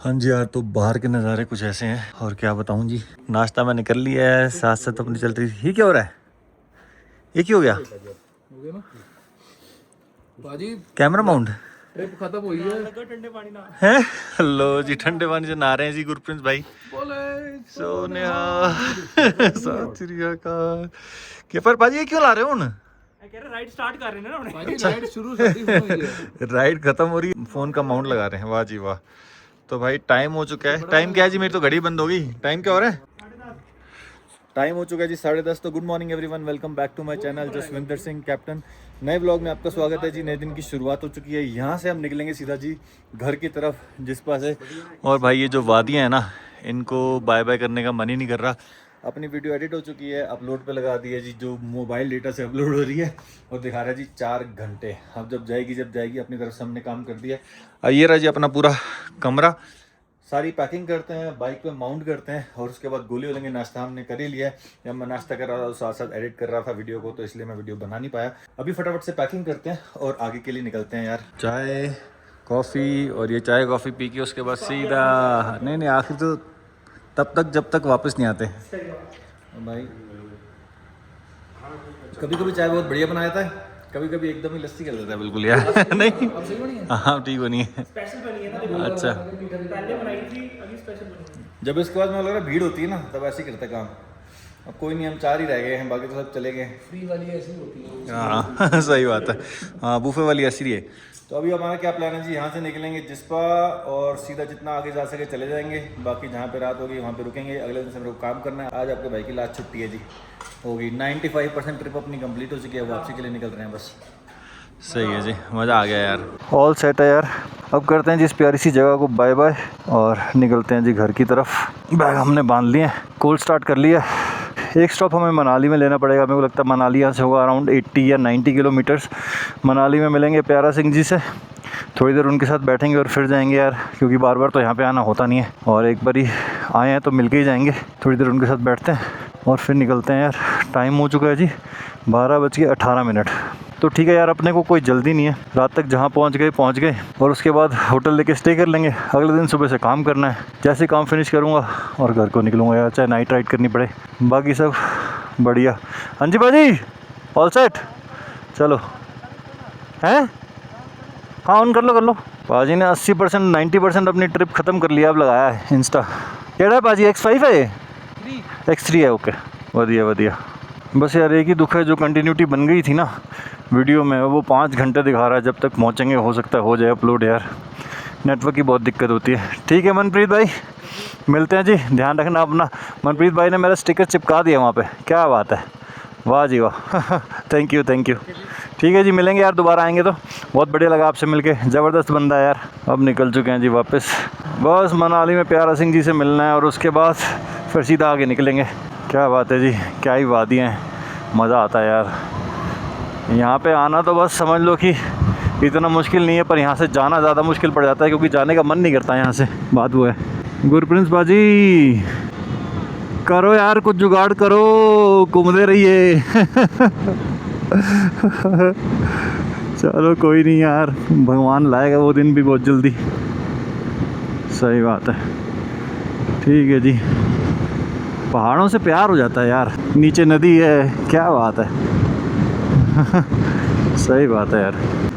हाँ जी यार, तो बाहर के नज़ारे कुछ ऐसे हैं और क्या बताऊँ जी। नाश्ता मैंने कर लिया है, साथ साथ अपनी चल रही थी। ये क्या हो रहा है? ये क्यों हो गया? हो गया ना बाजी। कैमरा माउंट ट्रिप खत्म हुई है। है। हेलो जी, ठंडे पानी से नहा रहे हैं जी गुरप्रिंस भाई। बोले सोने सत श्री अकाल। क्या पर भाजी ये क्यों ला रहे हो हुन? राइड स्टार्ट कर रहे हैं ना हमने। बाजी राइड शुरू साडी हुई है। राइड खत्म हो रही है, फोन का माउंट लगा रहे हैं। वाह जी वाह। तो भाई टाइम हो चुका है। टाइम क्या है जी? मेरी तो घड़ी बंद हो गई। टाइम क्या हो रहा है? टाइम हो चुका है जी 10:30। तो good morning everyone, welcome back to my channel Jaswinder Singh captain. नए व्लॉग में आपका स्वागत है जी। नए दिन की शुरुआत हो चुकी है। यहाँ से हम निकलेंगे सीधा जी घर की तरफ, जिस पास है। और भाई ये जो वादियाँ हैं ना, इनको बाय बाय करने का मन ही नहीं कर रहा। अपनी वीडियो एडिट हो चुकी है, अपलोड पे लगा दी है जी, जो मोबाइल डेटा से अपलोड हो रही है, और दिखा रहा है जी 4 घंटे। अब जब जाएगी अपनी तरफ से हमने काम कर दिया है। ये रहा जी अपना पूरा कमरा। सारी पैकिंग करते हैं, बाइक पे माउंट करते हैं, और उसके बाद गोली लेंगे। नाश्ता हमने कर ही लिया है। जब मैं नाश्ता कर रहा था साथ साथ एडिट कर रहा था वीडियो को, तो इसलिए मैं वीडियो बना नहीं पाया। अभी फटाफट से पैकिंग करते हैं और आगे के लिए निकलते हैं यार। चाय कॉफ़ी, और ये चाय कॉफ़ी पी के उसके बाद सीधा नहीं आखिर तो तब तक जब तक वापस नहीं आते भाई। कभी कभी चाय बहुत बढ़िया बना देता है, कभी कभी एकदम ही लस्सी कर देता है बिल्कुल यार। नहीं हाँ ठीक बनी है। स्पेशल बनी है ना। अच्छा, पहले बनाई थी, अभी स्पेशल बनी है। जब इसके बाद मुझे लग रहा है भीड़ होती है ना, तब ऐसे ही करता है काम। अब कोई नहीं, हम 4 ही रह गए हैं, बाकी तो सब चले गए। फ्री वाली ऐसी होती है। हाँ सही बात है। हाँ बूफे वाली ऐसी ही है। तो अभी हमारा क्या प्लान है जी, यहाँ से निकलेंगे जिस्पा और सीधा जितना आगे जा सके चले जाएंगे। बाकी जहाँ पे रात होगी वहाँ पे रुकेंगे। अगले दिन से मेरे को काम करना है। आज आपके भाई की लास्ट छुट्टी है जी, होगी। 95% ट्रिप अपनी कंप्लीट हो चुकी है, वापसी के लिए निकल रहे हैं बस। सही है जी, मज़ा आ गया यार। ऑल सेट है यार। अब करते हैं जी इस प्यारी सी जगह को बाय बाय और निकलते हैं जी घर की तरफ। बैग हमने बांध लिए, कोल्ड स्टार्ट कर लिया। एक स्टॉप हमें मनाली में लेना पड़ेगा। मेरे को लगता है मनाली यहाँ से होगा अराउंड 80 या 90 किलोमीटर्स। मनाली में मिलेंगे प्यारा सिंह जी से, थोड़ी देर उनके साथ बैठेंगे और फिर जाएंगे यार, क्योंकि बार बार तो यहाँ पे आना होता नहीं है, और एक बार ही आए हैं तो मिल के ही जाएंगे। थोड़ी देर उनके साथ बैठते हैं और फिर निकलते हैं यार। टाइम हो चुका है जी 12:18। तो ठीक है यार, अपने को कोई जल्दी नहीं है। रात तक जहाँ पहुँच गए, और उसके बाद होटल लेके स्टे कर लेंगे। अगले दिन सुबह से काम करना है। जैसे काम फिनिश करूँगा और घर को निकलूँगा यार, चाहे नाइट राइड करनी पड़े। बाकी सब बढ़िया। हाँ जी बाजी, ऑल सेट। चलो हैं, हाँ ऑन कर लो। बाजी ने 80% 90% अपनी ट्रिप ख़त्म कर लिया। अब लगाया है इंस्टा। क्या है बाजी, X5 है ये? X3 है। ओके बढ़िया। बस यार एक ही दुख है, जो कंटिन्यूटी बन गई थी ना वीडियो में, वो 5 घंटे दिखा रहा है। जब तक पहुंचेंगे हो सकता है हो जाए अपलोड यार। नेटवर्क की बहुत दिक्कत होती है। ठीक है मनप्रीत भाई, मिलते हैं जी। ध्यान रखना अपना। मनप्रीत भाई ने मेरा स्टिकर चिपका दिया वहाँ पे, क्या बात है। वाह जी वाह। Thank you. ठीक है जी, मिलेंगे यार, दोबारा आएंगे तो। बहुत बढ़िया लगा आपसे मिलके, ज़बरदस्त बंदा है यार। अब निकल चुके हैं जी वापस। बस मनाली में प्यारा सिंह जी से मिलना है और उसके बाद फिर सीधा आगे निकलेंगे। क्या बात है जी, क्या ही वादियाँ हैं, मज़ा आता है यार। यहाँ पे आना तो बस समझ लो कि इतना मुश्किल नहीं है, पर यहाँ से जाना ज़्यादा मुश्किल पड़ जाता है, क्योंकि जाने का मन नहीं करता यहाँ से। बात वो है। गुरप्रिंस बाजी करो यार, कुछ जुगाड़ करो, घूमते रहिए। चलो कोई नहीं यार, भगवान लाएगा वो दिन भी बहुत जल्दी। सही बात है। ठीक है जी, पहाड़ों से प्यार हो जाता है यार। नीचे नदी है, क्या बात है। सही बात है यार।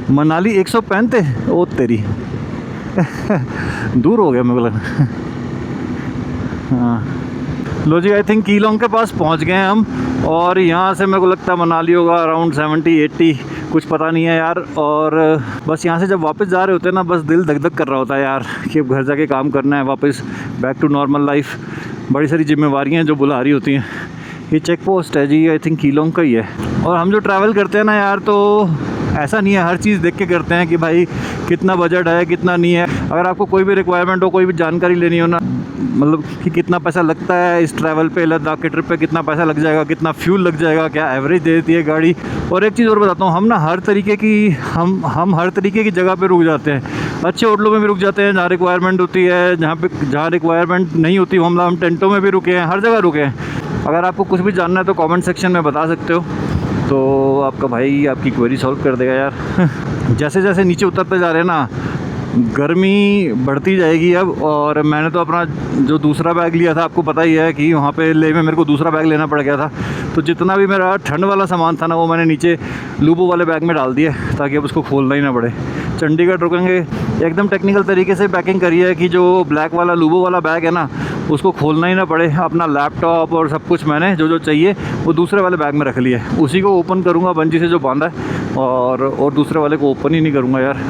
मनाली 135, ओ तेरी। दूर हो गया मेरे को लगा। हाँ लो जी, आई थिंक कीलोंग के पास पहुंच गए हैं हम, और यहाँ से मेरे को लगता है मनाली होगा अराउंड 70-80, कुछ पता नहीं है यार। और बस यहाँ से जब वापस जा रहे होते हैं ना, बस दिल धक धक कर रहा होता है यार कि अब घर जाके काम करना है, वापस बैक टू नॉर्मल लाइफ। बड़ी सारी जिम्मेवारियाँ जो बुला रही होती हैं। ये चेक पोस्ट है जी, आई थिंक कीलोंग का ही है। और हम जो ट्रैवल करते हैं ना यार, तो ऐसा नहीं है हर चीज़ देख के करते हैं कि भाई कितना बजट है कितना नहीं है। अगर आपको कोई भी रिक्वायरमेंट हो, कोई भी जानकारी लेनी हो ना, मतलब कि कितना पैसा लगता है इस ट्रैवल पे, लद्दाख के ट्रिप पे कितना पैसा लग जाएगा, कितना फ्यूल लग जाएगा, क्या एवरेज दे देती है गाड़ी। और एक चीज़ और बताता हूँ, हम ना हर तरीके की हम हर तरीके की जगह पे रुक जाते हैं। अच्छे होटलों में भी रुक जाते हैं जहाँ रिक्वायरमेंट होती है, जहाँ रिक्वायरमेंट नहीं होती हम टेंटों में भी रुके हैं, हर जगह रुके हैं। अगर आपको कुछ भी जानना है तो कमेंट सेक्शन में बता सकते हो, तो आपका भाई आपकी क्वेरी सॉल्व कर देगा यार। जैसे जैसे नीचे उतरते जा रहे हैं ना, गर्मी बढ़ती जाएगी अब। और मैंने तो अपना जो दूसरा बैग लिया था, आपको पता ही है कि वहाँ पे ले में मेरे को दूसरा बैग लेना पड़ गया था। तो जितना भी मेरा ठंड वाला सामान था ना, वो मैंने नीचे लूबो वाले बैग में डाल दिया ताकि अब उसको खोलना ही ना पड़े। चंडीगढ़ रुकेंगे, एकदम टेक्निकल तरीके से पैकिंग करी है कि जो ब्लैक वाला लूबो वाला बैग है ना, उसको खोलना ही ना पड़े। अपना लैपटॉप और सब कुछ मैंने जो जो चाहिए वो दूसरे वाले बैग में रख लिया है। उसी को ओपन करूँगा बंजी से जो बांधा है, और दूसरे वाले को ओपन ही नहीं करूँगा यार,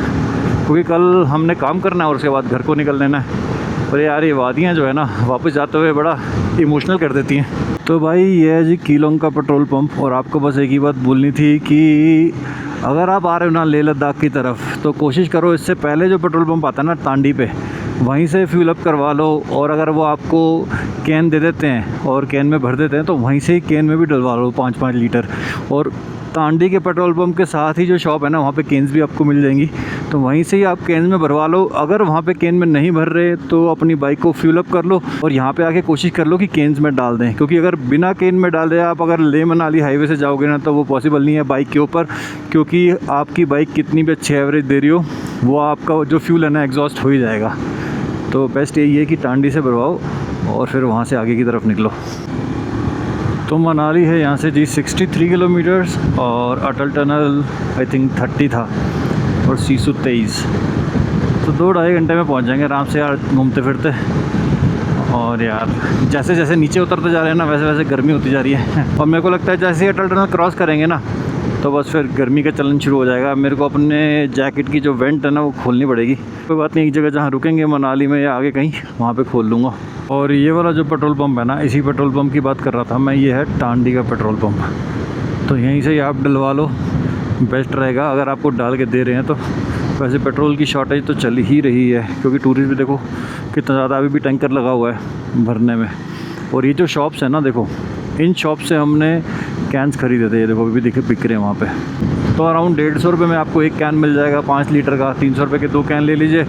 क्योंकि कल हमने काम करना है और उसके बाद घर को निकल लेना है। पर यार ये वादियाँ जो है ना, वापस जाते हुए बड़ा इमोशनल कर देती हैं। तो भाई ये है जी कीलोंग का पेट्रोल पंप। और आपको बस एक ही बात बोलनी थी कि अगर आप आ रहे हो ना लेह लद्दाख की तरफ, तो कोशिश करो इससे पहले जो पेट्रोल पंप आता है ना तांडी पे, वहीं से फ्यूल अप करवा लो। और अगर वो आपको कैन दे देते हैं और कैन में भर देते हैं, तो वहीं से ही कैन में भी डलवा लो 5-5 लीटर। और तांडी के पेट्रोल पंप के साथ ही जो शॉप है ना, वहाँ पे केन्स भी आपको मिल जाएंगी, तो वहीं से ही आप केन में भरवा लो। अगर वहाँ पे केन में नहीं भर रहे तो अपनी बाइक को फ्यूल अप कर लो और यहाँ पे आके कोशिश कर लो कि केन्स में डाल दें, क्योंकि अगर बिना केन में डाल दें आप अगर लेह मनाली हाईवे से जाओगे ना, तो वो पॉसिबल नहीं है बाइक के ऊपर, क्योंकि आपकी बाइक कितनी भी अच्छी एवरेज दे रही हो, वो आपका जो फ्यूल है ना एग्जॉस्ट हो ही जाएगा। तो बेस्ट यही है कि तांडी से भरवाओ और फिर वहाँ से आगे की तरफ निकलो। तो मनाली है यहाँ से जी 63 किलोमीटर्स, और अटल टनल आई थिंक 30 था, और सीसू 23। तो 2-2.5 घंटे में पहुँच जाएंगे आराम से यार, घूमते फिरते। और यार जैसे जैसे नीचे उतरते जा रहे हैं ना, वैसे वैसे गर्मी होती जा रही है। और मेरे को लगता है जैसे ही अटल टनल क्रॉस करेंगे ना, तो बस फिर गर्मी का चलन शुरू हो जाएगा। मेरे को अपने जैकेट की जो वेंट है ना, वो खोलनी पड़ेगी। कोई बात नहीं, एक जगह जहाँ रुकेंगे मनाली में या आगे कहीं, वहाँ पे खोल लूँगा। और ये वाला जो पेट्रोल पंप है ना, इसी पेट्रोल पंप की बात कर रहा था मैं, ये है तांडी का पेट्रोल पंप। तो यहीं से ही आप डलवा लो, बेस्ट रहेगा अगर आपको डाल के दे रहे हैं तो। वैसे पेट्रोल की शॉर्टेज तो चल ही रही है, क्योंकि टूरिस्ट भी देखो कितना ज़्यादा, अभी भी टैंकर लगा हुआ है भरने में। और ये जो शॉप्स है ना, देखो इन शॉप से हमने कैंस खरीदे थे, ये देखो अभी भी दिखे बिक रहे हैं वहाँ पे। तो अराउंड 150 रुपये में आपको एक कैन मिल जाएगा 5 लीटर का। 300 रुपये के 2 कैन ले लीजिए,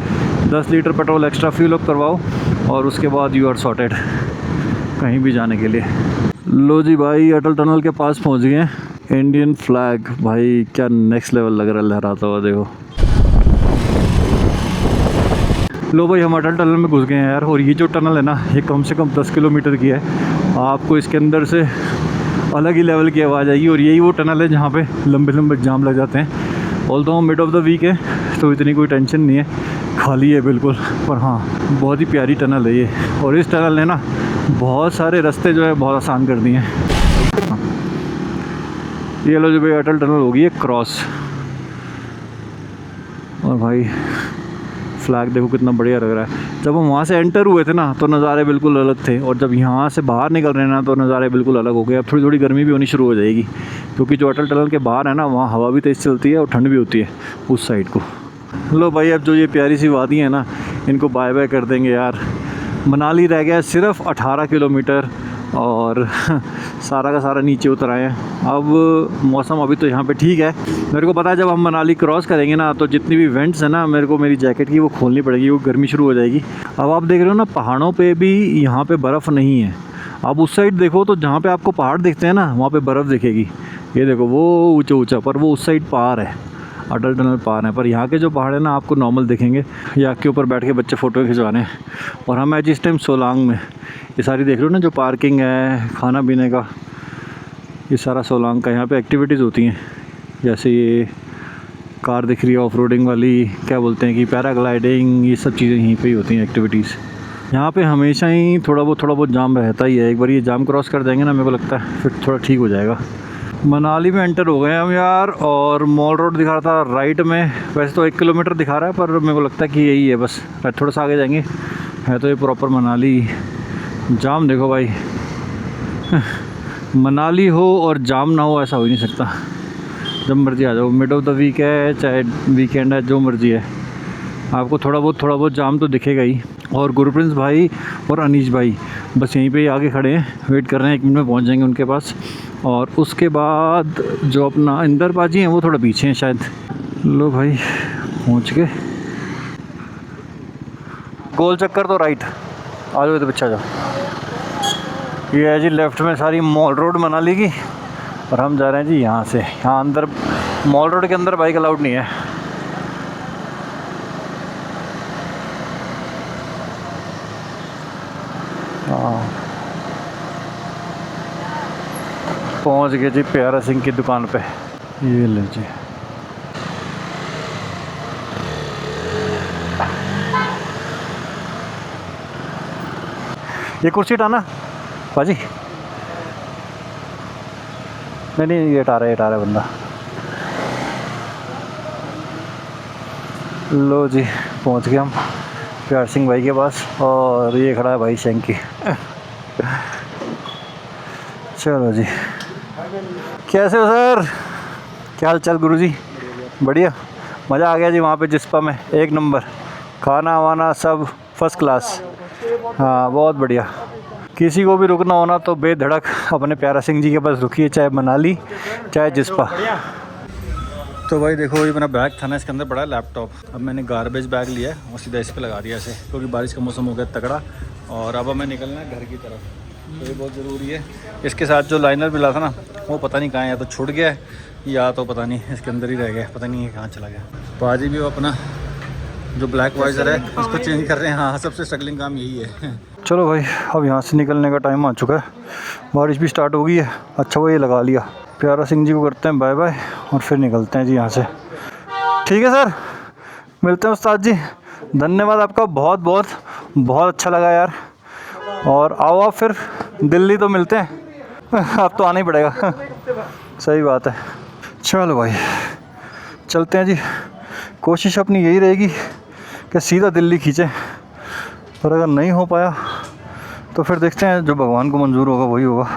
10 litre petrol extra fuel up करवाओ, और उसके बाद यू आर सॉर्टेड कहीं भी जाने के लिए। लो जी भाई, अटल टनल के पास पहुँच गए हैं। इंडियन फ्लैग भाई क्या नेक्स्ट लेवल लग रहा है लहराता हुआ, देखो। लो भाई, हम अटल टनल में घुस गए हैं यार। और ये जो टनल है ना, ये कम से कम 10 किलोमीटर की है। आपको इसके अंदर से अलग ही लेवल की आवाज़ आएगी। और यही वो टनल है जहाँ पे लंबे लंबे जाम लग जाते हैं। Although mid of the week है, तो इतनी कोई टेंशन नहीं है, खाली है बिल्कुल। पर हाँ, बहुत ही प्यारी टनल है ये। और इस टनल ने ना बहुत सारे रास्ते जो है बहुत आसान कर दिए हैं। ये लो जो भाई, अटल टनल होगी है क्रॉस। और भाई फ्लैग देखो कितना बढ़िया लग रहा है। जब हम वहाँ से एंटर हुए थे ना, तो नज़ारे बिल्कुल अलग थे, और जब यहाँ से बाहर निकल रहे हैं ना, तो नज़ारे बिल्कुल अलग हो गए। अब थोड़ी थोड़ी गर्मी भी होनी शुरू हो जाएगी, क्योंकि जो अटल टनल के बाहर है ना, वहाँ हवा भी तेज़ चलती है और ठंड भी होती है उस साइड को। लो भाई, अब जो ये प्यारी सी वादी है ना, इनको बाय बाय कर देंगे यार। मनाली रह गया सिर्फ 18 किलोमीटर, और सारा का सारा नीचे उतर आए हैं। अब मौसम अभी तो यहाँ पे ठीक है। मेरे को पता है जब हम मनाली क्रॉस करेंगे ना, तो जितनी भी वेंट्स है ना, मेरे को मेरी जैकेट की वो खोलनी पड़ेगी, वो गर्मी शुरू हो जाएगी। अब आप देख रहे हो ना, पहाड़ों पे भी यहाँ पे बर्फ़ नहीं है। आप उस साइड देखो तो जहाँ पे आपको पहाड़ दिखते हैं ना, वहाँ पे बर्फ़ दिखेगी। ये देखो वो ऊँचा ऊँचा, पर वो उस साइड पहाड़ है, अटल टनल पहाड़ है। पर यहाँ के जो पहाड़ है ना, आपको नॉर्मल दिखेंगे। यहाँ के ऊपर बैठ के बच्चे फ़ोटो खिंचवाने हैं। और हम जिस टाइम सोलांग में, ये सारी देख रहे हो ना, जो पार्किंग है, खाना पीने का, ये सारा सोलांग का। यहाँ पे एक्टिविटीज़ होती हैं, जैसे ये कार दिख रही है ऑफ रोडिंग वाली, क्या बोलते हैं कि पैराग्लाइडिंग, ये सब चीज़ें यहीं पे ही होती हैं एक्टिविटीज़। यहाँ पे हमेशा ही थोड़ा बहुत जाम रहता ही है। एक बार ये जाम क्रॉस कर देंगे ना, मेरे को लगता है फिर थोड़ा ठीक हो जाएगा। मनाली में एंटर हो गए हम यार, और मॉल रोड दिखा रहा था राइट में। वैसे तो 1 किलोमीटर दिखा रहा है, पर मेरे को लगता है कि यही है बस, थोड़ा सा आगे जाएंगे है तो ये प्रॉपर मनाली। जाम देखो भाई, मनाली हो और जाम ना हो ऐसा हो ही नहीं सकता। जब मर्जी आ जाओ, मिड ऑफ द वीक है चाहे वीकेंड है, जो मर्जी है, आपको थोड़ा बहुत जाम तो दिखेगा ही। और गुरप्रिंस भाई और अनीश भाई बस यहीं पे ही आगे खड़े हैं, वेट कर रहे हैं, 1 मिनट में पहुंच जाएंगे उनके पास। और उसके बाद जो अपना इंदर बाजी हैं, वो थोड़ा पीछे हैं शायद। लो भाई, पहुंच गए। गोल चक्कर तो राइट, आ जाओ तो पीछे आ जाओ। ये है जी लेफ़्ट में सारी मॉल रोड मनाली की, और हम जा रहे हैं जी यहाँ से। यहाँ अंदर मॉल रोड के अंदर बाइक अलाउड नहीं है। पहुंच गए जी प्यारा सिंह की दुकान पे। ये लीजिए, ये कुर्सी हटाना भाजी। नहीं ये हटा रहा है बंदा। लो जी पहुंच गए हम प्यार सिंह भाई के पास, और ये खड़ा है भाई शंकी। चलो जी, कैसे हो सर? क्या हाल चाल गुरुजी? बढ़िया, मज़ा आ गया जी वहाँ पे जिस्पा में, एक नंबर खाना वाना सब फर्स्ट क्लास। हाँ बहुत बढ़िया। किसी को भी रुकना होना तो बेधड़क अपने प्यारा सिंह जी के पास रुकिए, चाहे मनाली चाहे जिस्पा। तो भाई देखो ये मेरा बैग था ना, इसके अंदर पड़ा है लैपटॉप। अब मैंने गार्बेज बैग लिया है और सीधा इस पर लगा दिया ऐसे, क्योंकि बारिश का मौसम हो गया तगड़ा, और अब हमें निकलना है घर की तरफ। तो ये बहुत ज़रूरी है। इसके साथ जो लाइनर मिला था ना, वो पता नहीं कहाँ है, या तो छूट गया है या तो पता नहीं इसके अंदर ही रह गया, पता नहीं है कहाँ चला गया। पाजी भी वो अपना जो ब्लैक वाइजर है इसको चेंज कर रहे हैं। हाँ सबसे स्ट्रगलिंग काम यही है। चलो भाई अब यहाँ से निकलने का टाइम आ चुका है, बारिश भी स्टार्ट हो गई है। अच्छा वो ये लगा लिया। प्यारा सिंह जी को करते हैं बाय बाय और फिर निकलते हैं जी यहाँ से। ठीक है सर, मिलते हैं उस्ताद जी। धन्यवाद आपका, बहुत बहुत बहुत अच्छा लगा यार। और आओ आप फिर दिल्ली तो मिलते हैं। अब तो आना ही पड़ेगा। सही बात है। चलो भाई चलते हैं जी। कोशिश अपनी यही रहेगी कि सीधा दिल्ली खींचें, पर अगर नहीं हो पाया तो फिर देखते हैं, जो भगवान को मंजूर होगा वही होगा।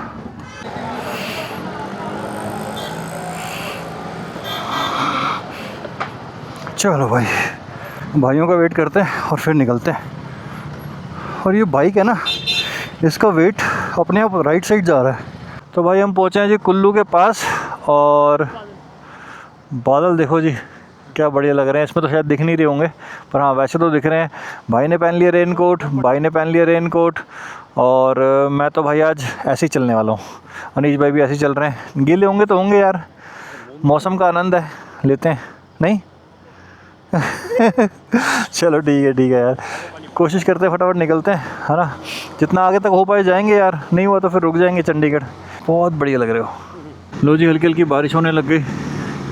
चलो भाई भाइयों का वेट करते हैं और फिर निकलते हैं। और ये बाइक है ना, इसका वेट अपने आप राइट साइड जा रहा है। तो भाई हम पहुँचे हैं जी कुल्लू के पास, और बादल देखो जी क्या बढ़िया लग रहे हैं। इसमें तो शायद दिख नहीं रहे होंगे, पर हाँ वैसे तो दिख रहे हैं। भाई ने पहन लिया रेनकोट, और मैं तो भाई आज ऐसे ही चलने वाला हूँ। अनीश भाई भी ऐसे ही चल रहे हैं। गीले होंगे तो होंगे यार, मौसम का आनंद है, लेते हैं नहीं। चलो ठीक है यार, कोशिश करते हैं फटाफट निकलते हैं, है ना। जितना आगे तक हो पाए जाएंगे यार, नहीं हुआ तो फिर रुक जाएंगे चंडीगढ़। बहुत बढ़िया लग रहे हो। लो जी हल्की हल्की बारिश होने लग गई।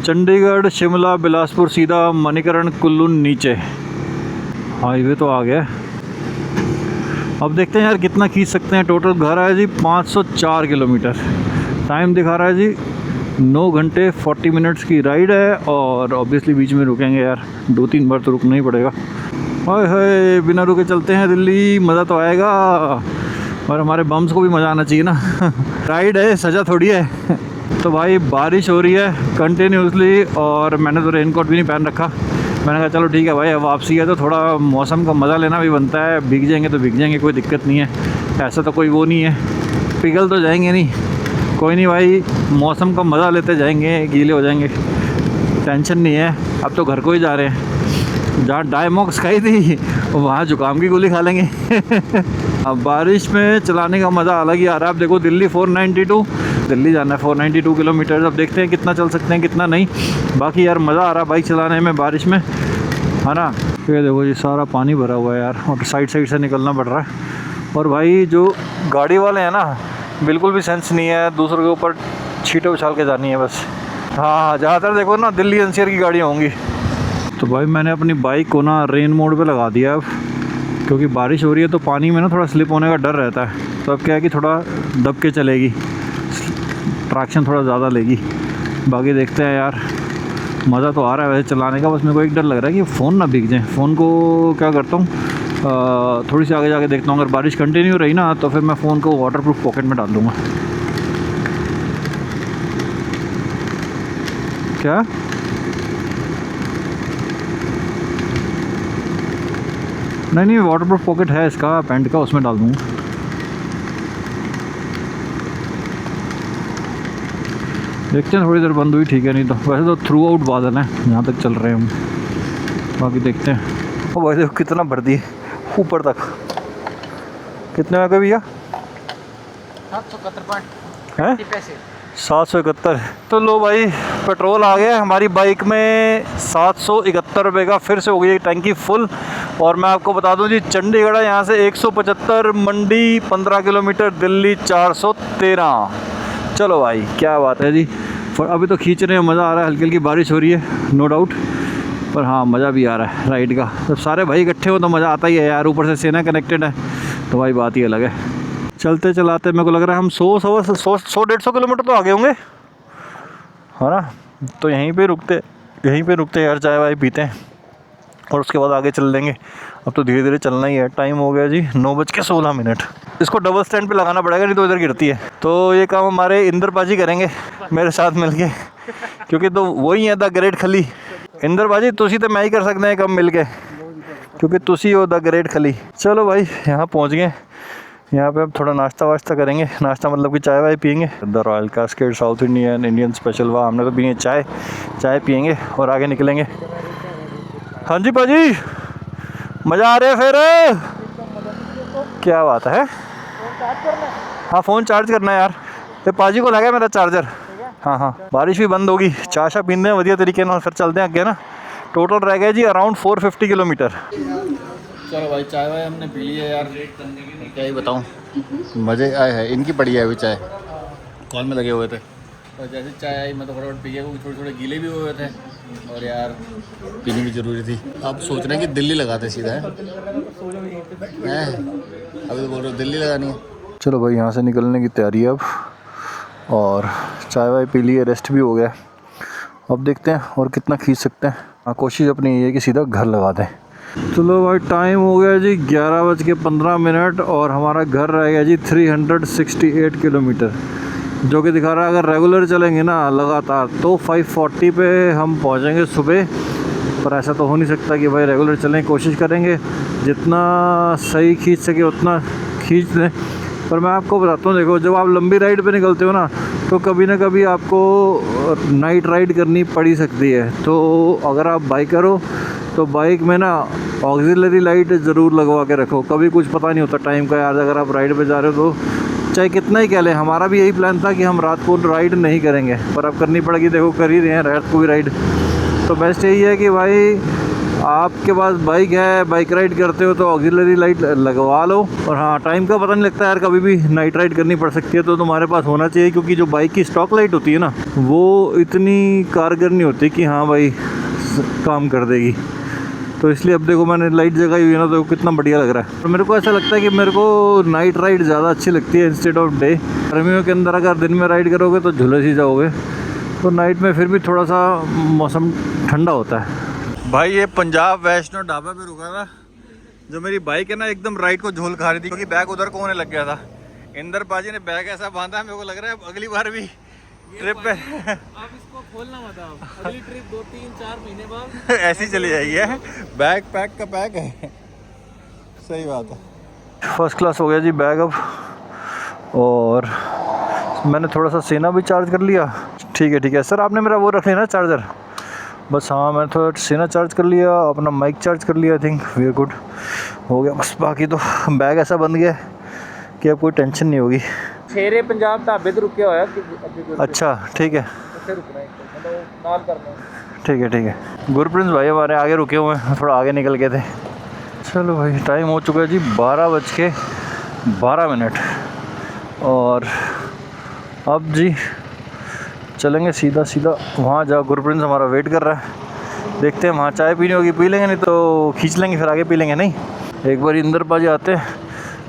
चंडीगढ़ शिमला बिलासपुर सीधा मणिकरण कुल्लू नीचे, हाईवे तो आ गया। अब देखते हैं यार कितना खींच सकते हैं। टोटल घर आया जी 504 किलोमीटर। टाइम दिखा रहा है जी 9 घंटे 40 मिनट्स की राइड है, और ऑब्वियसली बीच में रुकेंगे यार, 2-3 बार तो रुकना ही पड़ेगा। हाय बिना रुके चलते हैं दिल्ली, मज़ा तो आएगा। और हमारे बम्स को भी मज़ा आना चाहिए ना। राइड है, सजा थोड़ी है। तो भाई बारिश हो रही है कंटिन्यूसली, और मैंने तो रेनकोट भी नहीं पहन रखा। मैंने कहा चलो ठीक है भाई, अब वापसी है तो थोड़ा मौसम का मज़ा लेना भी बनता है। भीग जाएंगे तो भीग जाएंगे, कोई दिक्कत नहीं है, ऐसा तो कोई वो नहीं है, पिघल तो जाएंगे नहीं, कोई नहीं भाई, मौसम का मज़ा लेते जाएंगे, गीले हो जाएंगे, टेंशन नहीं है। अब तो घर को ही जा रहे हैं, जहाँ डायमॉक्स खाई थी वहाँ जुकाम की गोली खा लेंगे। अब बारिश में चलाने का मज़ा अलग ही आ रहा है। अब देखो दिल्ली 492, दिल्ली जाना है 492 किलोमीटर। अब देखते हैं कितना चल सकते हैं कितना नहीं। बाकी यार मज़ा आ रहा है बाइक चलाने में बारिश में, है ना। ये देखो जी सारा पानी भरा हुआ है यार, और साइड से निकलना पड़ रहा है। और भाई जो गाड़ी वाले हैं ना, बिल्कुल भी सेंस नहीं है, दूसरों के ऊपर छींटे उछाल के जानी है बस। हाँ ज़्यादातर देखो ना दिल्ली एनसीआर की गाड़ियाँ होंगी। तो भाई मैंने अपनी बाइक को ना रेन मोड पे लगा दिया अब, क्योंकि बारिश हो रही है तो पानी में ना थोड़ा स्लिप होने का डर रहता है। तो अब क्या है कि थोड़ा दब के चलेगी, ट्रैक्शन थोड़ा ज़्यादा लेगी। बाकी देखते हैं यार, मज़ा तो आ रहा है वैसे चलाने का, बस मेरे को एक डर लग रहा है कि फ़ोन ना भीग जाए। फ़ोन को क्या करता हूँ, थोड़ी सी आगे जाके देखता हूँ, अगर बारिश कंटिन्यू रही ना तो फिर मैं फ़ोन को वाटरप्रूफ पॉकेट में डाल दूँगा। क्या नहीं वाटरप्रूफ पॉकेट है इसका, पैंट का, उसमें डाल दूँगा। देखते हैं थोड़ी देर बंद हुई ठीक है, नहीं तो वैसे तो थ्रू आउट बादल हैं यहाँ तक चल रहे हैं हम। बाकी देखते हैं। ओ भाई देखो कितना भर दिए ऊपर तक। कितने में भैया? 771। तो लो भाई पेट्रोल आ गया हमारी बाइक में 771 रुपये का, फिर से हो गई टैंकी फुल। और मैं आपको बता दूं जी, चंडीगढ़ है यहाँ से 175, मंडी 15 किलोमीटर, दिल्ली 413। चलो भाई क्या बात है जी। और अभी तो खींच रहे हैं, मज़ा आ रहा है, हल्की हल्की बारिश हो रही है नो डाउट, पर हाँ मज़ा भी आ रहा है राइड का। जब सारे भाई इकट्ठे हो तो मज़ा आता ही है यार, ऊपर से सेना कनेक्टेड है तो भाई बात ही अलग है। चलते चलाते मेरे को लग रहा है हम 100-150 किलोमीटर तो आगे होंगे, है ना। तो यहीं पे रुकते यार, चाय वाय पीते हैं और उसके बाद आगे चल लेंगे। अब तो धीरे धीरे चलना ही है। टाइम हो गया जी 9:16। इसको डबल स्टैंड पे लगाना पड़ेगा, नहीं तो इधर गिरती है। तो ये काम हमारे इंदर बाजी करेंगे मेरे साथ मिलके, क्योंकि तो वही है द ग्रेट खली। इंदर बाजी तुसी तो मैं ही कर सकते हैं कम मिलके, क्योंकि तुसी हो द ग्रेट खली। चलो भाई यहाँ पहुँच गए। यहाँ पे अब थोड़ा नाश्ता वाश्ता करेंगे, नाश्ता मतलब कि चाय वाय पियेंगे। The royal cascade south Indian special, वाह हमने तो पिए चाय पियेंगे और आगे निकलेंगे। हाँ जी पाजी, मज़ा आ रहा है फिर, क्या बात है। हाँ फ़ोन चार्ज करना है यार, तो पाजी को लगा मेरा चार्जर। हाँ बारिश भी बंद होगी, चाय शा पीते हैं वधिया तरीके ना, फिर चलते हैं आगे ना। टोटल रह गया जी अराउंड 450 किलोमीटर। चलो भाई चाय वाय हमने पी ली है यार, क्या ही बताऊँ, मज़े आए हैं। इनकी बढ़िया है भी चाय, कॉल में लगे हुए थे और जैसे चाय आई मैं तो फटाफट पी गया, क्योंकि थोड़े गीले भी हुए थे और यार पीनी भी ज़रूरी थी। अब सोच रहे हैं कि दिल्ली लगाते सीधा है, अभी तो बोल रहे हो दिल्ली लगानी है। चलो भाई यहाँ से निकलने की तैयारी है अब, और चाय वाय पी ली है, रेस्ट भी हो गया। अब देखते हैं और कितना खींच सकते हैं। हाँ कोशिश अपनी ये है कि सीधा घर लगा दें। चलो भाई टाइम हो गया जी 11:15 और हमारा घर रह गया जी 368 किलोमीटर, जो कि दिखा रहा है अगर रेगुलर चलेंगे ना लगातार तो 540 पे हम पहुंचेंगे सुबह। पर ऐसा तो हो नहीं सकता कि भाई रेगुलर चलें, कोशिश करेंगे जितना सही खींच सके उतना खींच लें। पर मैं आपको बताता हूँ, देखो जब आप लंबी राइड पे निकलते हो ना तो कभी ना कभी आपको नाइट राइड करनी पड़ सकती है। तो अगर आप बाइकर हो तो बाइक में ना ऑक्सिलरी लाइट ज़रूर लगवा के रखो, कभी कुछ पता नहीं होता टाइम का यार। अगर आप राइड पे जा रहे हो तो चाहे कितना ही कह लें, हमारा भी यही प्लान था कि हम रात को राइड नहीं करेंगे, पर अब करनी पड़ेगी। देखो कर ही रहे हैं रात को भी राइड। तो बेस्ट यही है कि भाई आपके पास बाइक है, बाइक राइड करते हो तो ऑक्सिलरी लाइट लगवा लो। और हाँ टाइम का पता नहीं लगता यार, कभी भी नाइट राइड करनी पड़ सकती है, तो तुम्हारे पास होना चाहिए। क्योंकि जो बाइक की स्टॉक लाइट होती है ना वो इतनी कारगर नहीं होती कि हाँ भाई काम कर देगी। तो इसलिए अब देखो मैंने लाइट जगाई हुई है ना, तो कितना बढ़िया लग रहा है। और मेरे को ऐसा लगता है कि मेरे को नाइट राइड ज़्यादा अच्छी लगती है इंस्टेड ऑफ डे। गर्मियों के अंदर अगर दिन में राइड करोगे तो झुलस ही जाओगे, तो नाइट में फिर भी थोड़ा सा मौसम ठंडा होता है। भाई ये पंजाब वैष्णो ढाबा पे रुका था, जो मेरी बाइक है ना एकदम राइट को झोल खा रही थी, क्योंकि बैग उधर को होने लग गया था। इंदर बाजी ने बैग ऐसा बांधा, मेरे को लग रहा है अगली बार भी ट्रिप पे आप इसको खोलना मत, आप अगली ट्रिप 2-3-4 महीने बाद ऐसी चली जाएगी। बैग पैक का पैक है, सही बात है। फर्स्ट क्लास हो गया जी बैग अब, और मैंने थोड़ा सा सेना भी चार्ज कर लिया। ठीक है सर, आपने मेरा वो रख लिया ना चार्जर, बस। हाँ मैंने थोड़ा सेना चार्ज कर लिया, अपना माइक चार्ज कर लिया, I think we are good हो गया बस। बाकी तो बैग ऐसा बन गया कि अब कोई टेंशन नहीं होगी। शेरे पंजाब ढाबे ते रुके होया कि अच्छा ठीक है, उत्थे रुकना है, मतलब नाल करना। ठीक है। गुरप्रिंस भाई हमारे आगे रुके हुए हैं, थोड़ा आगे निकल गए थे। चलो भाई टाइम हो चुका है जी 12:12, और अब जी चलेंगे सीधा वहाँ जा। गुरप्रिंस हमारा वेट कर रहा है, देखते हैं वहाँ चाय पीनी होगी पी लेंगे, नहीं तो खींच लेंगे फिर आगे पी लेंगे। नहीं एक बार इंदर बाजी आते हैं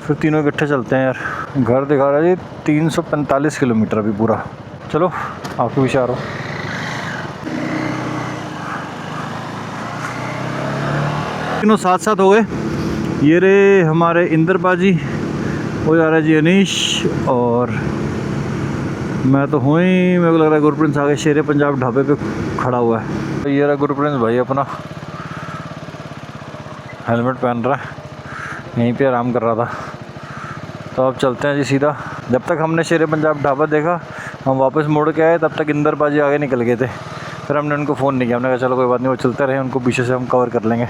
फिर तीनों इकट्ठे चलते हैं यार। घर दिखा रहा है जी 345 किलोमीटर अभी पूरा। चलो आपको भी इशारा तीनों साथ हो गए। ये रे हमारे इंदर बाजी, वो जा रहा है जी अनीश, और मैं तो हूँ ही। मेरे को लग रहा है गुरप्रिंस आगे शेरे पंजाब ढाबे पे खड़ा हुआ है। तो ये रहा गुरप्रिंस भाई अपना हेलमेट पहन रहा है, यहीं पे आराम कर रहा था। तो अब चलते हैं जी सीधा। जब तक हमने शेरे पंजाब ढाबा देखा हम वापस मुड़ के आए, तब तक इंदर बाजी आगे निकल गए थे। फिर हमने उनको फ़ोन नहीं किया, हमने कहा चलो कोई बात नहीं, वो चलते रहे, उनको पीछे से हम कवर कर लेंगे।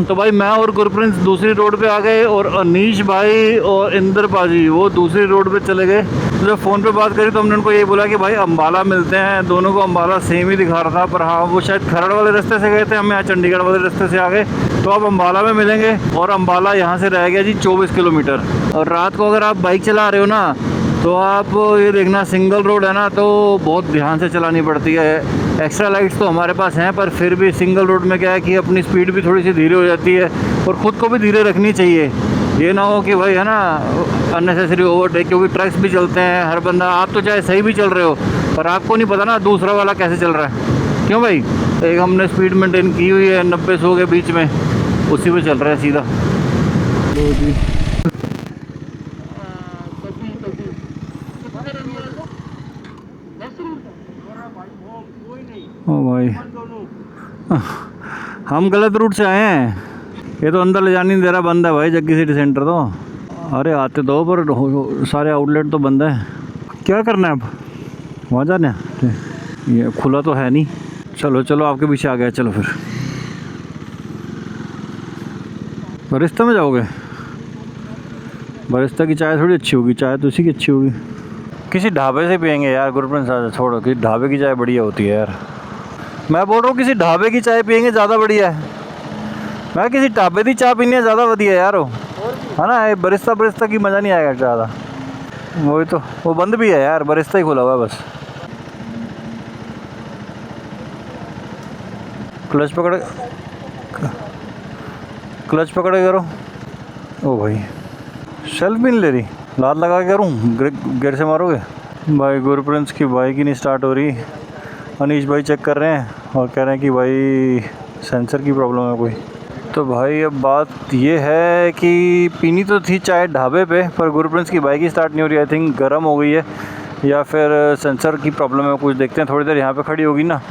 तो भाई मैं और गुरप्रिंस दूसरी रोड पे आ गए, और अनीश भाई और इंदर बाजी वो दूसरी रोड पे चले गए। तो जब फ़ोन पे बात करी तो हमने उनको ये बोला कि भाई अम्बाला मिलते हैं। दोनों को अम्बाला सेम ही दिखा रहा था, पर हाँ वो शायद खरड़ वाले रास्ते से गए थे, हम यहाँ चंडीगढ़ वाले रास्ते से आ गए। तो अब अम्बाला में मिलेंगे, और अम्बाला यहाँ से रह गया जी 24 किलोमीटर। और रात को अगर आप बाइक चला रहे हो ना तो आप ये देखना सिंगल रोड है ना, तो बहुत ध्यान से चलानी पड़ती है। एक्स्ट्रा लाइट्स तो हमारे पास हैं, पर फिर भी सिंगल रोड में क्या है कि अपनी स्पीड भी थोड़ी सी धीरे हो जाती है और ख़ुद को भी धीरे रखनी चाहिए। ये ना हो कि भाई है ना अननेसेसरी ओवरटेक, क्योंकि ट्रक्स भी चलते हैं। हर बंदा, आप तो चाहे सही भी चल रहे हो पर आपको नहीं पता ना दूसरा वाला कैसे चल रहा है। क्यों भाई? एक हमने स्पीड मेंटेन की हुई है 90-100 के बीच में, उसी पे चल रहा है सीधा। ओ भाई, हम गलत रूट से आए हैं। ये तो अंदर ले जाने नहीं दे रहा, बंद है भाई जग्गी सिटी सेंटर तो। अरे आते दो, पर सारे आउटलेट तो बंद है। क्या करना है अब? वहाँ जाना है? ये खुला तो है नहीं। चलो चलो, आपके पीछे आ गया। चलो फिर बरिस्ता में जाओगे? बरिस्ता की चाय थोड़ी अच्छी होगी, चाय तो उसी की अच्छी होगी। किसी ढाबे से पियेंगे यार गुरप्रिंस, छोड़ो, किसी ढाबे की चाय बढ़िया होती है यार। मैं बोल रहा हूँ किसी ढाबे की चाय पियेंगे, ज़्यादा बढ़िया है। मैं किसी ढाबे की चाय पीनी है ज़्यादा बढ़िया यार वो, है ना। ये बरिस्ता की मज़ा नहीं आएगा ज़्यादा। वही तो, वो बंद भी है यार, बरिस्ता ही खुला हुआ है बस। क्लच पकड़े करो। ओ भाई, सेल्फ भी नहीं ले रही, लात लगा के करूँ? गिर से मारोगे भाई। गुरप्रिंस की बाइक ही नहीं स्टार्ट हो रही। अनीश भाई चेक कर रहे हैं और कह रहे हैं कि भाई सेंसर की प्रॉब्लम है कोई। तो भाई अब बात ये है कि पीनी तो थी चाय ढाबे पे, पर गुरप्रिंस की बाइक ही स्टार्ट नहीं हो रही। आई थिंक गर्म हो गई है या फिर सेंसर की प्रॉब्लम है कुछ। देखते हैं, थोड़ी देर यहाँ पे खड़ी होगी ना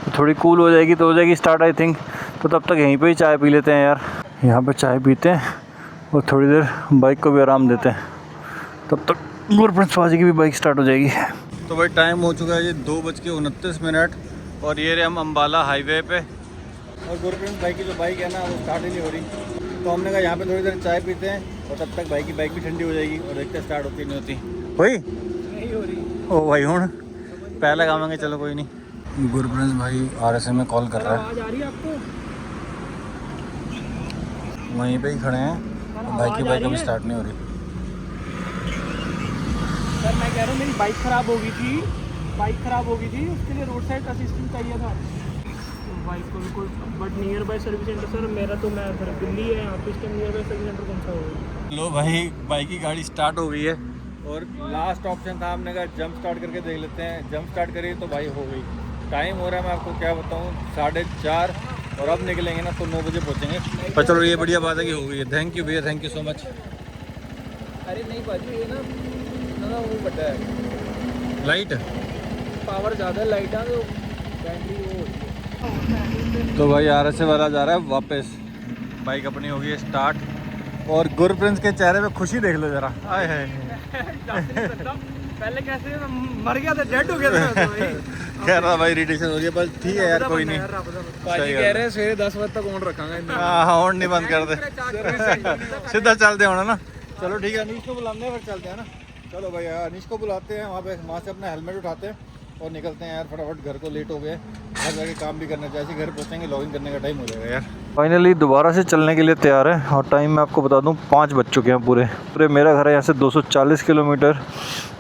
तो थोड़ी कूल हो जाएगी तो हो जाएगी स्टार्ट आई थिंक। तो तब तक यहीं पे ही चाय पी लेते हैं यार। यहाँ पे चाय पीते हैं और थोड़ी देर बाइक को भी आराम देते हैं, तब तक गुरप्रिंस बाजी की भी बाइक स्टार्ट हो जाएगी। तो भाई टाइम हो चुका है ये 2:29 और ये रहे हम अम्बाला हाईवे पे। और गुरप्रिंस भाई की जो बाइक है ना वो स्टार्ट ही नहीं हो रही। तो हमने कहा यहाँ पे थोड़ी देर चाय पीते हैं और तब तक भाई की बाइक भी ठंडी हो जाएगी और देखते स्टार्ट होती नहीं होती। भाई नहीं हो रही। ओ भाई हूँ पहले खाएंगे, चलो कोई नहीं। गुरप्रिंस भाई RSA में कॉल कर रहा है। आवाज आ रही है आपको? वहीं पे ही खड़े हैं, भाई की बाइक अभी स्टार्ट नहीं हो रही। सर मैं कह रहा हूँ मेरी बाइक ख़राब हो गई थी, उसके लिए रोड साइड असिस्टेंट चाहिए था। तो बाइक को बिल्कुल, but near by service centre sir मेरा तो, मैं सर दिल्ली है, यहाँ पे इस time near by service centre कौन सा होगा? लो भाई, बाइक की गाड़ी स्टार्ट हो गई है और लास्ट ऑप्शन था, हमने कहा जंप स्टार्ट करके देख लेते हैं। जंप स्टार्ट करी तो भाई हो गई। टाइम हो रहा है, मैं आपको क्या बताऊँ, 4:30 और अब निकलेंगे ना तो 9 बजे पहुँचेंगे। पर चलो ये बढ़िया बात है कि हो गई है। थैंक यू भैया, थैंक यू सो मच। अरे नहीं बाजी, ये ना वो बड़ा है, लाइट पावर ज़्यादा लाइट है तो बैटरी वो होती है। तो भाई RSA वाला जा रहा है वापस। बाइक अपनी हो गई है स्टार्ट और गुरप्रिंस के चेहरे पे खुशी देख लो जरा। आए है पहले कैसे मर गया था, डेड हो गया था भाई। कह रहा भाई इरिटेशन हो रही है, बस ठीक है यार कोई नहीं। पाजी कह रहे हैं सवेरे 10 बजे तक ऑन रखांगा। हाँ ऑन नहीं बंद कर दे, सीधा चलते होना ना। चलो ठीक है, अनीश को बुलाते हैं फिर चलते हैं ना। चलो भाई अनीश को बुलाते हैं, वहाँ से अपना हेलमेट उठाते हैं और निकलते हैं यार फटाफट। घर को लेट हो गए, घर जाके काम भी करना चाहिए। घर पहुँचेंगे, लॉगिन करने का टाइम हो जाएगा यार। फाइनली दोबारा से चलने के लिए तैयार है और टाइम मैं आपको बता दूं 5 बज चुके हैं पूरे। मेरा घर है यहाँ से 240 किलोमीटर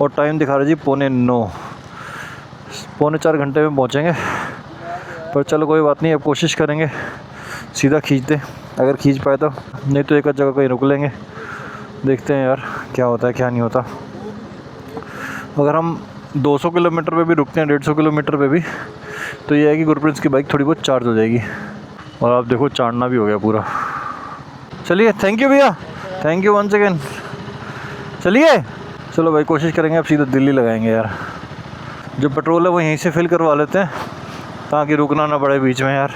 और टाइम दिखा रहा है जी 8:45। 4.25 घंटे में पहुँचेंगे। पर चलो कोई बात नहीं, अब कोशिश करेंगे सीधा खींच दे, अगर खींच पाए तो। नहीं तो एक जगह कहीं रुक लेंगे, देखते हैं यार क्या होता है क्या नहीं होता। अगर हम 200 किलोमीटर पे भी रुकते हैं, 150 किलोमीटर पे भी, तो ये है कि गुरप्रिंस की बाइक थोड़ी बहुत चार्ज हो जाएगी। और आप देखो चाड़ना भी हो गया पूरा। चलिए, थैंक यू भैया, थैंक यू वंस अगेन। चलिए चलो भाई, कोशिश करेंगे अब सीधा दिल्ली लगाएंगे यार। जो पेट्रोल है वो यहीं से फिल करवा लेते हैं ताकि रुकना ना पड़े बीच में यार,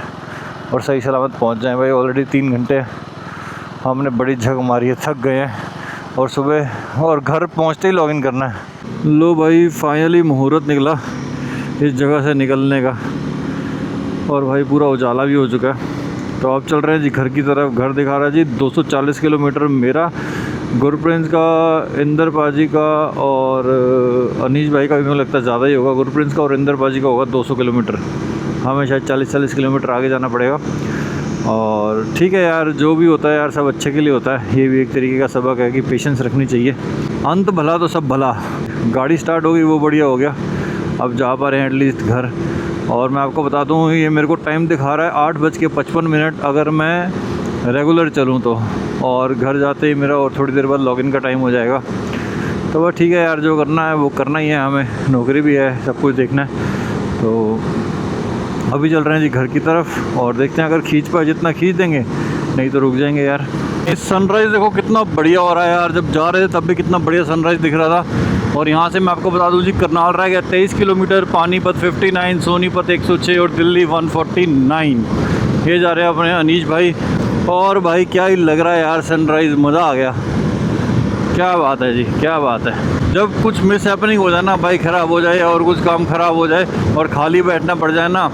और सही सलामत पहुंच जाएं भाई। ऑलरेडी 3 घंटे हमने बड़ी झक मारी है, थक गए हैं और सुबह और घर पहुंचते ही लॉगिन करना है। लो भाई फाइनली मुहूर्त निकला इस जगह से निकलने का और भाई पूरा उजाला भी हो चुका है। तो अब चल रहे हैं जी घर की तरफ। घर दिखा रहा है जी 240 किलोमीटर मेरा, गुरप्रिंस का, इंदर पाजी का और अनीश भाई का भी मुझे लगता है ज़्यादा ही होगा। गुरप्रिंस का और इंदर पाजी का होगा 200 किलोमीटर। हमें शायद 40-40 किलोमीटर आगे जाना पड़ेगा और ठीक है यार, जो भी होता है यार सब अच्छे के लिए होता है। ये भी एक तरीके का सबक है कि पेशेंस रखनी चाहिए। अंत भला तो सब भला। गाड़ी स्टार्ट हो गई वो बढ़िया हो गया। अब जा पा रहे हैं एटलीस्ट घर। और मैं आपको बता दूँ, ये मेरे को टाइम दिखा रहा है 8:55 अगर मैं रेगुलर चलूँ तो। और घर जाते ही मेरा और थोड़ी देर बाद लॉगिन का टाइम हो जाएगा। तो बस ठीक है यार, जो करना है वो करना ही है, हमें नौकरी भी है, सब कुछ देखना है। तो अभी चल रहे हैं जी घर की तरफ और देखते हैं अगर खींच पाए जितना खींच देंगे, नहीं तो रुक जाएंगे यार। इस सनराइज़ देखो कितना बढ़िया हो रहा है यार। जब जा रहे थे तब भी कितना बढ़िया सनराइज़ दिख रहा था। और यहाँ से मैं आपको बता दूँ जी, करनाल रह गया 23 किलोमीटर, पानीपत 59, सोनीपत 106 और दिल्ली 149। ये जा रहे हैं अपने अनीश भाई। और भाई क्या ही लग रहा है यार सनराइज़, मज़ा आ गया। क्या बात है जी, क्या बात है। जब कुछ मिस हैपनिंग हो जाए ना, बाइक ख़राब हो जाए और कुछ काम ख़राब हो जाए और खाली बैठना पड़ जाए ना,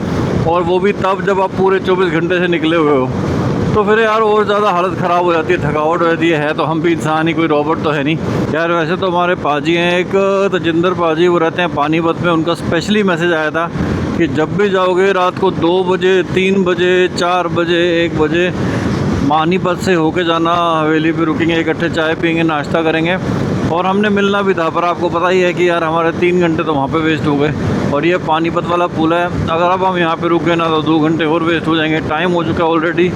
और वो भी तब जब आप पूरे 24 घंटे से निकले हुए हो, तो फिर यार और ज़्यादा हालत ख़राब हो जाती है, थकावट हो जाती है। तो हम भी इंसान ही, कोई रोबोट तो है नहीं यार। वैसे तो हमारे पाजी हैं एक तजिंदर पाजी, वो रहते हैं पानीपत में। उनका स्पेशली मैसेज आया था कि जब भी जाओगे रात को 2 बजे, 3 बजे, 4 बजे, 1 बजे पानीपत से होके जाना, हवेली पे रुकेंगे, इकट्ठे चाय पियेंगे, नाश्ता करेंगे। और हमने मिलना भी था, पर आपको पता ही है कि यार हमारे 3 घंटे तो वहाँ पे वेस्ट हो गए। और ये पानीपत वाला पुल है, अगर अब हम यहाँ पे रुक गए ना तो 2 घंटे और वेस्ट हो जाएंगे। टाइम हो चुका है ऑलरेडी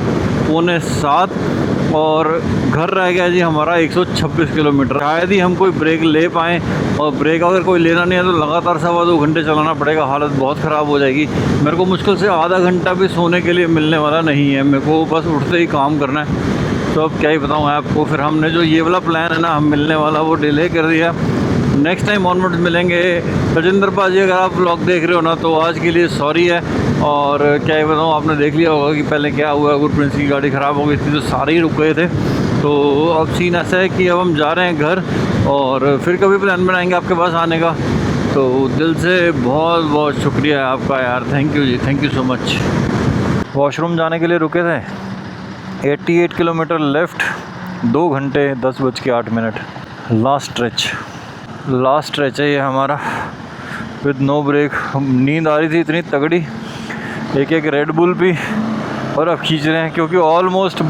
6:45 और घर रह गया जी हमारा 126 किलोमीटर। शायद ही हम कोई ब्रेक ले पाएँ, और ब्रेक अगर कोई लेना नहीं है तो लगातार 2.25 घंटे चलाना पड़ेगा। हालत बहुत ख़राब हो जाएगी। मेरे को मुश्किल से आधा घंटा भी सोने के लिए मिलने वाला नहीं है। मेरे को बस उठते ही काम करना है। तो अब क्या ही बताऊँ आपको। फिर हमने जो ये वाला प्लान है ना हम मिलने वाला, वो डिले कर दिया। नेक्स्ट टाइम ऑनवर्ड्स मिलेंगे। तजिंदर पाजी अगर आप व्लॉग देख रहे हो ना तो आज के लिए सॉरी है। और क्या ही बताऊँ, आपने देख लिया होगा कि पहले क्या हुआ। गुरप्रिंस की गाड़ी ख़राब हो गई थी तो सारे ही रुक गए थे। तो अब सीन ऐसा है कि अब हम जा रहे हैं घर, और फिर कभी प्लान बनाएंगे आपके पास आने का। तो दिल से बहुत बहुत शुक्रिया है आपका यार, थैंक यू जी, thank you so much. Washroom जाने के लिए रुके थे, 88 किलोमीटर लेफ़्ट, 2 घंटे 10:08। लास्ट स्ट्रेच है ये हमारा, विद नो ब्रेक। नींद आ रही थी इतनी तगड़ी, एक रेड बुल पी और अब खींच रहे हैं, क्योंकि ऑलमोस्ट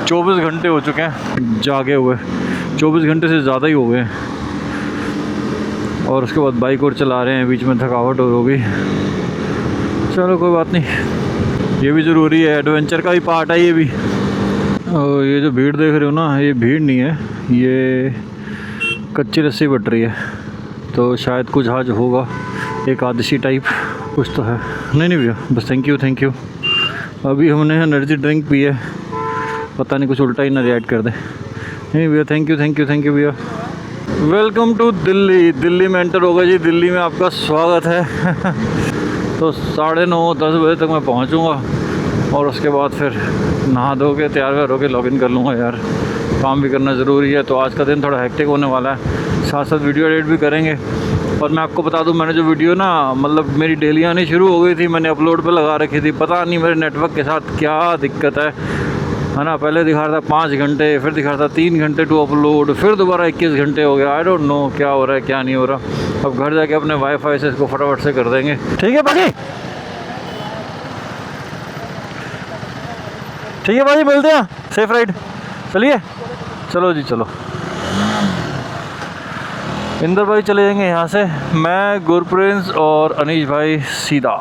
24 घंटे हो चुके हैं जागे हुए। 24 घंटे से ज़्यादा ही हो गए। और उसके बाद बाइक और चला रहे हैं, बीच में थकावट और हो गई। चलो कोई बात नहीं, ये भी ज़रूरी है, एडवेंचर का ही पार्ट है ये भी। और ये जो भीड़ देख रहे हो ना, ये भीड़ नहीं है, ये कच्ची रस्सी बट रही है। तो शायद कुछ आज होगा, एकादशी टाइप कुछ तो है। नहीं भैया, बस थैंक यू। अभी हमने एनर्जी ड्रिंक पी है, पता नहीं कुछ उल्टा ही ना रिएक्ट कर दे। नहीं भैया, थैंक यू भैया। वेलकम टू दिल्ली में एंटर होगा जी। दिल्ली में आपका स्वागत है। तो 9:30-10 बजे तक मैं पहुंचूंगा, और उसके बाद फिर नहा धो के तैयार हो के लॉगिन कर लूँगा यार। काम भी करना ज़रूरी है। तो आज का दिन थोड़ा हेक्टिक होने वाला है, साथ साथ वीडियो एडिट भी करेंगे। और मैं आपको बता दूं, मैंने जो वीडियो ना, मतलब मेरी डेली आनी शुरू हो गई थी, मैंने अपलोड पे लगा रखी थी। पता नहीं मेरे नेटवर्क के साथ क्या दिक्कत है ना। पहले दिखा रहा था 5 घंटे, फिर दिखा रहा था 3 घंटे टू अपलोड, फिर दोबारा 21 घंटे हो गया। आई डोंट नो क्या हो रहा है क्या नहीं हो रहा। अब घर जाके अपने वाईफाई से इसको फटाफट से कर देंगे। ठीक है भाजी, मिलते हैं। Safe ride. चलिए, चलो जी चलो। इंदर भाई चले जाएंगे यहाँ से, मैं, गुरप्रिंस और अनीश भाई सीधा।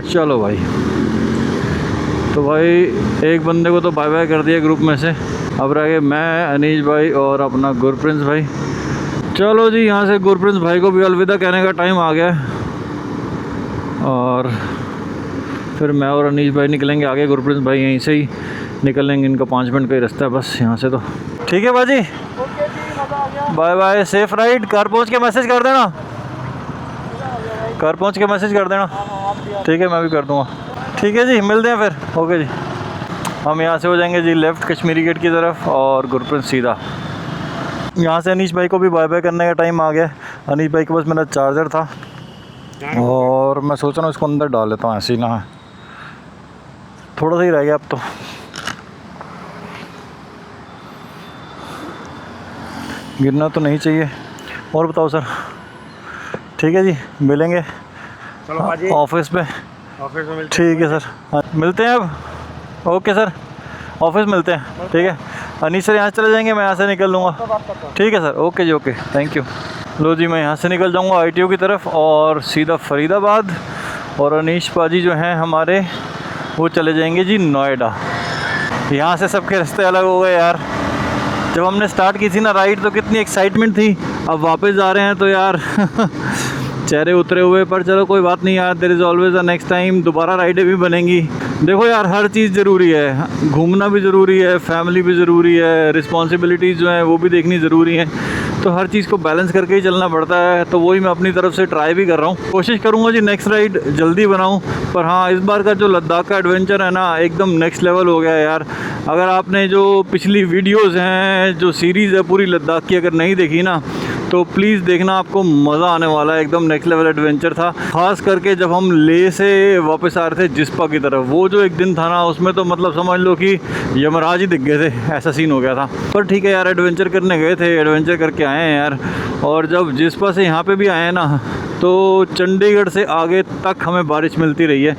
चलो भाई। तो भाई एक बंदे को तो बाय बाय कर दिया ग्रुप में से, अब रह गए मैं, अनीश भाई और अपना गुरप्रिंस भाई। चलो जी, यहाँ से गुरप्रिंस भाई को भी अलविदा कहने का टाइम आ गया है। और फिर मैं और अनीश भाई निकलेंगे आगे। गुरप्रिंस भाई यहीं से ही निकलेंगे, इनका 5 मिनट का ही रास्ता है बस यहाँ से। तो ठीक है बाजी, बाय बाय, सेफ राइड। घर पहुँच के मैसेज कर देना, ठीक है, मैं भी कर दूँगा। ठीक है जी, मिलते हैं फिर। ओके जी, हम यहाँ से हो जाएंगे जी लेफ़्ट कश्मीरी गेट की तरफ, और गुरप्रिंस सीधा। यहाँ से अनीश भाई को भी बाय बाय करने का टाइम आ गया। अनीश भाई के पास मेरा चार्जर था, और मैं सोच रहा हूँ इसको अंदर डाल लेता हूँ, ऐसे ही ना है, थोड़ा सा ही रह गया अब तो। गिरना तो नहीं चाहिए। और बताओ सर, ठीक है जी, मिलेंगे चलो भाजी ऑफिस में। ऑफिस में मिलते ठीक है सर, हाँ, मिलते हैं अब। ओके सर, ऑफिस मिलते हैं। ठीक है, अनीश सर यहाँ से चले जाएंगे, मैं यहाँ से निकल लूँगा। ठीक है sir, okay ji, okay, thank you. लो जी, मैं यहाँ से निकल जाऊँगा ITO की तरफ और सीधा फरीदाबाद, और अनीश पाजी जो हैं हमारे वो चले जाएंगे जी नोएडा। यहाँ से सबके रास्ते अलग हो गए यार। जब हमने स्टार्ट की थी ना राइड तो कितनी एक्साइटमेंट थी, अब वापस जा रहे हैं तो यार चेहरे उतरे हुए। पर चलो कोई बात नहीं यार, there is always a next time. दोबारा राइडें भी बनेंगी। देखो यार, हर चीज़ ज़रूरी है, घूमना भी ज़रूरी है, फैमिली भी ज़रूरी है, रिस्पॉन्सिबिलिटीज़ जो हैं वो भी देखनी ज़रूरी है। तो हर चीज़ को बैलेंस करके ही चलना पड़ता है। तो वही मैं अपनी तरफ से ट्राई भी कर रहा हूँ। कोशिश करूँगा जी नेक्स्ट राइड जल्दी बनाऊँ। पर हाँ, इस बार का जो लद्दाख का एडवेंचर है ना, एकदम नेक्स्ट लेवल हो गया है यार। अगर आपने जो पिछली वीडियोज़ हैं, जो सीरीज़ है पूरी लद्दाख की, अगर नहीं देखी ना तो प्लीज़ देखना, आपको मज़ा आने वाला है। एकदम नेक्स्ट लेवल एडवेंचर था। ख़ास करके जब हम लेह से वापस आ रहे थे जिस्पा की तरफ, वो जो एक दिन था ना, उसमें तो मतलब समझ लो कि यमराज ही दिख गए थे, ऐसा सीन हो गया था। पर ठीक है यार, एडवेंचर करने गए थे, एडवेंचर करके आए हैं यार। और जब जिस्पा से यहाँ पे भी आए हैं ना, तो चंडीगढ़ से आगे तक हमें बारिश मिलती रही है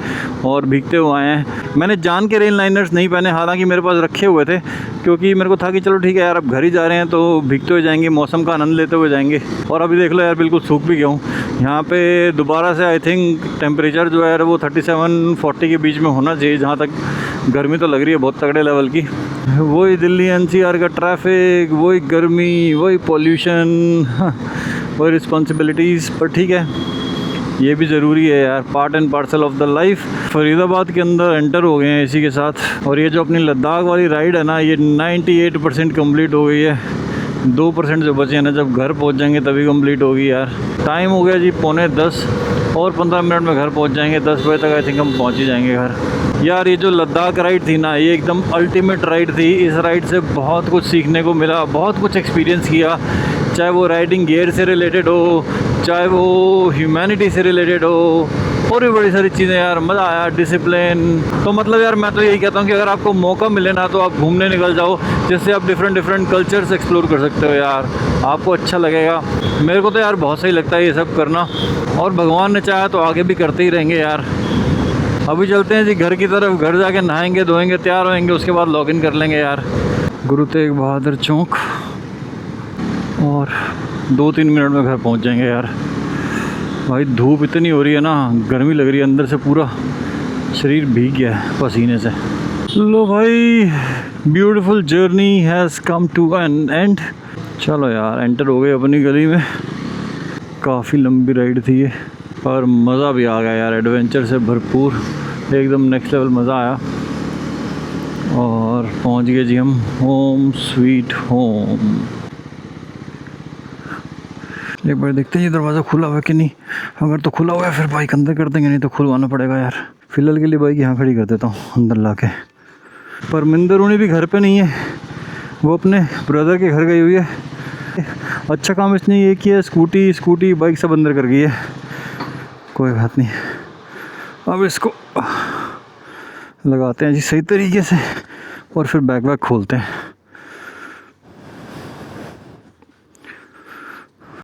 और भीगते हुए आए हैं। मैंने जान के रेन लाइनर्स नहीं पहने, हालांकि मेरे पास रखे हुए थे, क्योंकि मेरे को था कि चलो ठीक है यार, अब घर ही जा रहे हैं तो भीगते हुए जाएंगे, मौसम का आनंद लेते हुए जाएंगे। और अभी देख लो यार, बिल्कुल सूख भी गया हूँ। यहाँ पे दोबारा से आई थिंक टेम्परेचर जो है वो 37-40 के बीच में होना चाहिए, जहाँ तक गर्मी तो लग रही है बहुत तगड़े लेवल की। वही दिल्ली NCR का ट्रैफिक, वही गर्मी, वही पॉल्यूशन, वही रिस्पॉन्सिबिलिटीज़। पर ठीक है, ये भी ज़रूरी है यार, part and parcel of the life. Faridabad के अंदर एंटर हो गए हैं इसी के साथ। और ये जो अपनी लद्दाख वाली राइड है ना, ये 98% कंप्लीट हो गई है। 2% जो बचे हैं ना, जब घर पहुंच जाएंगे तभी कंप्लीट होगी यार। टाइम हो गया जी 9:45, और 15 मिनट में घर पहुंच जाएंगे। 10 बजे तक आई थिंक हम पहुंच ही जाएंगे घर। यार ये जो लद्दाख राइड थी ना, ये एकदम अल्टीमेट राइड थी। इस राइड से बहुत कुछ सीखने को मिला, बहुत कुछ एक्सपीरियंस किया, चाहे वो राइडिंग गियर से रिलेटेड हो, चाहे वो ह्यूमैनिटी से रिलेटेड हो, और भी बड़ी सारी चीज़ें यार। मज़ा आया, डिसिप्लिन। तो मतलब यार, मैं तो यही कहता हूँ कि अगर आपको मौका मिले ना तो आप घूमने निकल जाओ, जिससे आप डिफरेंट कल्चर्स एक्सप्लोर कर सकते हो यार। आपको अच्छा लगेगा। मेरे को तो यार बहुत सही लगता है ये सब करना, और भगवान ने चाहा तो आगे भी करते ही रहेंगे यार। अभी चलते हैं जी घर की तरफ, घर जाके नहाएंगे धोएंगे, तैयार होएंगे, उसके बाद लॉगिन कर लेंगे यार। गुरु तेग बहादुर चौक, और 2-3 मिनट में घर पहुंच जाएंगे यार। भाई धूप इतनी हो रही है ना, गर्मी लग रही है, अंदर से पूरा शरीर भीग गया है पसीने से। लो भाई, beautiful journey has come to an end. चलो यार, एंटर हो गए अपनी गली में। काफ़ी लंबी राइड थी ये, पर मज़ा भी आ गया यार, एडवेंचर से भरपूर, एकदम नेक्स्ट लेवल मज़ा आया। और पहुंच गए जी हम होम स्वीट होम। एक बार देखते हैं ये दरवाज़ा खुला हुआ है कि नहीं। अगर तो खुला हुआ है फिर बाइक अंदर कर देंगे, नहीं तो खुलवाना पड़ेगा यार। फ़िलहाल के लिए बाइक यहाँ खड़ी कर देता हूँ अंदर ला के। परमिंदर उन्हें भी घर पे नहीं है, वो अपने ब्रदर के घर गई हुई है। अच्छा काम इसने ये किया, स्कूटी बाइक सब अंदर कर गई है। कोई बात नहीं, अब इसको लगाते हैं जी सही तरीके से, और फिर बैग खोलते हैं।